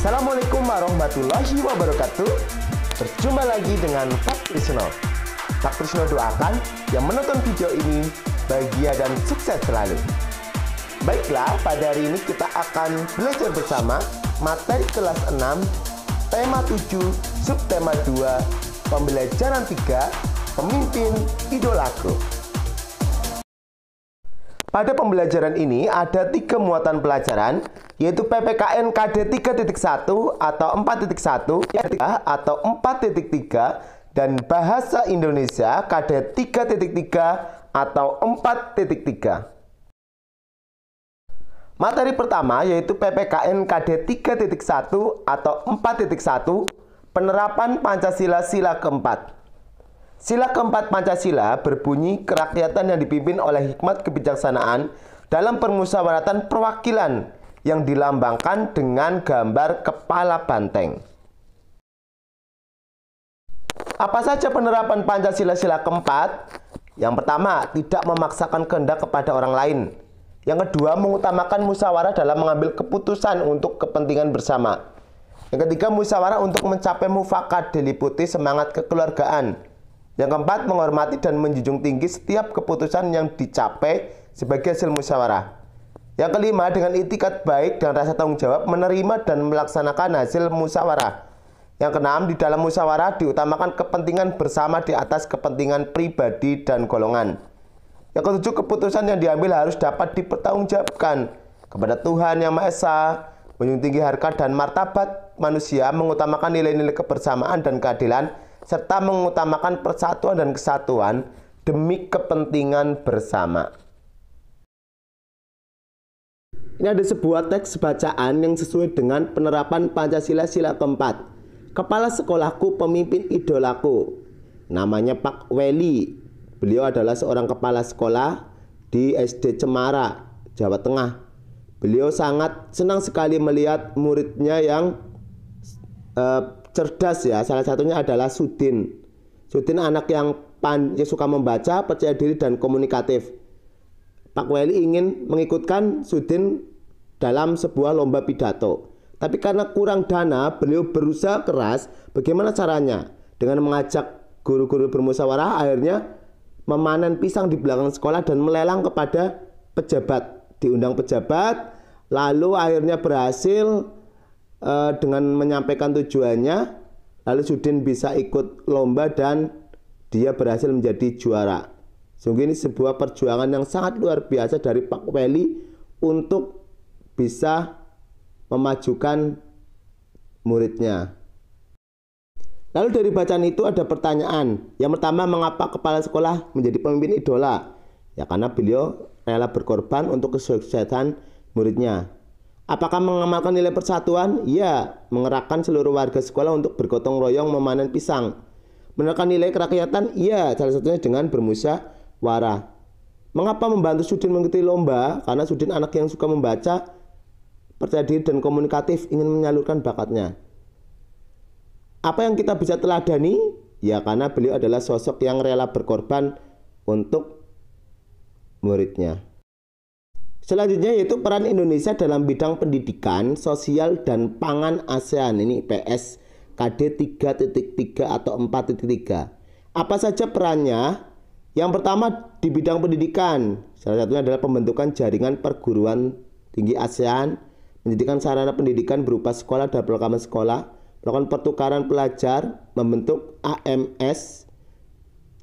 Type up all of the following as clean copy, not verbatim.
Assalamualaikum warahmatullahi wabarakatuh. Berjumpa lagi dengan Pak Trisno. Pak Trisno doakan yang menonton video ini bahagia dan sukses selalu. Baiklah, pada hari ini kita akan belajar bersama materi kelas 6, tema 7, subtema 2, pembelajaran 3, pemimpin idolaku. Pada pembelajaran ini ada 3 muatan pelajaran, yaitu PPKN KD 3.1 atau 4.1 atau 4.3 dan Bahasa Indonesia KD 3.3 atau 4.3. Materi pertama yaitu PPKN KD 3.1 atau 4.1, penerapan Pancasila sila keempat. Sila keempat Pancasila berbunyi kerakyatan yang dipimpin oleh hikmat kebijaksanaan dalam permusyawaratan perwakilan yang dilambangkan dengan gambar kepala banteng. Apa saja penerapan Pancasila sila keempat? Yang pertama, tidak memaksakan kehendak kepada orang lain. Yang kedua, mengutamakan musyawarah dalam mengambil keputusan untuk kepentingan bersama. Yang ketiga, musyawarah untuk mencapai mufakat diliputi semangat kekeluargaan. Yang keempat, menghormati dan menjunjung tinggi setiap keputusan yang dicapai sebagai hasil musyawarah. Yang kelima, dengan itikat baik dan rasa tanggung jawab menerima dan melaksanakan hasil musyawarah. Yang keenam, di dalam musyawarah diutamakan kepentingan bersama di atas kepentingan pribadi dan golongan. Yang ketujuh, keputusan yang diambil harus dapat dipertanggungjawabkan kepada Tuhan Yang Maha Esa, menjunjung tinggi harkat dan martabat manusia, mengutamakan nilai-nilai kebersamaan dan keadilan, serta mengutamakan persatuan dan kesatuan demi kepentingan bersama. Ini ada sebuah teks bacaan yang sesuai dengan penerapan Pancasila sila keempat. Kepala sekolahku, pemimpin idolaku. Namanya Pak Weli. Beliau adalah seorang kepala sekolah di SD Cemara, Jawa Tengah. Beliau sangat senang sekali melihat muridnya yang cerdas ya. Salah satunya adalah Sudin. Sudin anak yang suka membaca, percaya diri dan komunikatif. Pak Weli ingin mengikutkan Sudin dalam sebuah lomba pidato. Tapi karena kurang dana, beliau berusaha keras. Bagaimana caranya? Dengan mengajak guru-guru bermusyawarah, akhirnya memanen pisang di belakang sekolah dan melelang kepada pejabat. Diundang pejabat, lalu akhirnya berhasil dengan menyampaikan tujuannya, lalu Sudin bisa ikut lomba dan dia berhasil menjadi juara. Sungguh ini sebuah perjuangan yang sangat luar biasa dari Pak Weli untuk bisa memajukan muridnya. Lalu dari bacaan itu ada pertanyaan. Yang pertama, mengapa kepala sekolah menjadi pemimpin idola? Ya karena beliau rela berkorban untuk kesuksesan muridnya. Apakah mengamalkan nilai persatuan? Ya, mengerahkan seluruh warga sekolah untuk bergotong royong memanen pisang. Menerapkan nilai kerakyatan? Ya, salah satunya dengan bermusyawarah. Mengapa membantu Sudin mengikuti lomba? Karena Sudin anak yang suka membaca, percaya diri dan komunikatif, ingin menyalurkan bakatnya. Apa yang kita bisa teladani? Ya, karena beliau adalah sosok yang rela berkorban untuk muridnya. Selanjutnya yaitu peran Indonesia dalam bidang pendidikan, sosial, dan pangan ASEAN. Ini PS KD 3.3 atau 4.3. Apa saja perannya? Yang pertama di bidang pendidikan. Salah satunya adalah pembentukan jaringan perguruan tinggi ASEAN, menyediakan sarana pendidikan berupa sekolah dan program sekolah, melakukan pertukaran pelajar, membentuk AMS,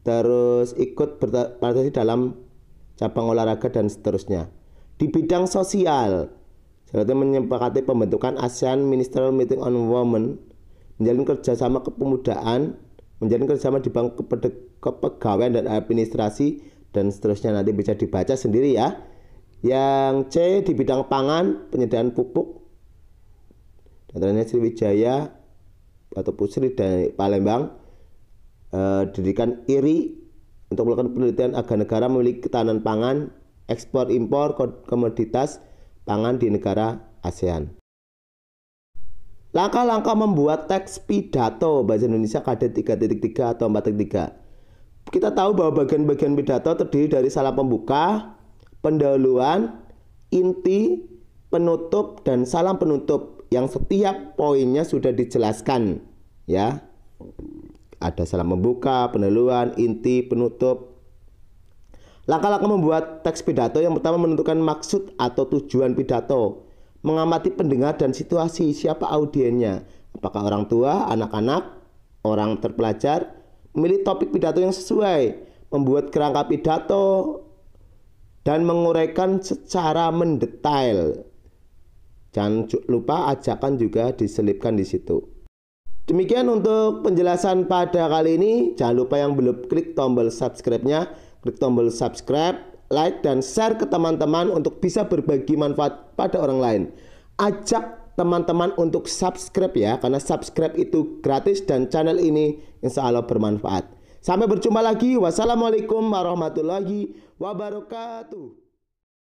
terus ikut berpartisipasi dalam cabang olahraga dan seterusnya. Di bidang sosial, selanjutnya menyepakati pembentukan ASEAN Ministerial Meeting on Women, menjalin kerjasama kepemudaan, menjalin kerjasama di bidang kepegawaian dan administrasi, dan seterusnya. Nanti bisa dibaca sendiri ya. Yang C di bidang pangan, penyediaan pupuk, antaranya Sriwijaya atau Pusri dari Palembang, didirikan IRI untuk melakukan penelitian agar negara memiliki ketahanan pangan, ekspor impor komoditas pangan di negara ASEAN. Langkah-langkah membuat teks pidato Bahasa Indonesia KD 3.3 atau 4.3. Kita tahu bahwa bagian-bagian pidato terdiri dari salam pembuka, pendahuluan, inti, penutup, dan salam penutup. yang setiap poinnya sudah dijelaskan ya. Ada salam pembuka, pendahuluan, inti, penutup. Langkah-langkah membuat teks pidato: yang pertama, menentukan maksud atau tujuan pidato. Mengamati pendengar dan situasi, siapa audiennya, apakah orang tua, anak-anak, orang terpelajar. Memilih topik pidato yang sesuai, membuat kerangka pidato, dan menguraikan secara mendetail. Jangan lupa ajakan juga diselipkan di situ. Demikian untuk penjelasan pada kali ini. Jangan lupa yang belum klik tombol subscribe-nya, klik tombol subscribe, like, dan share ke teman-teman untuk bisa berbagi manfaat pada orang lain. Ajak teman-teman untuk subscribe ya, karena subscribe itu gratis dan channel ini insya Allah bermanfaat. Sampai berjumpa lagi. Wassalamualaikum warahmatullahi wabarakatuh.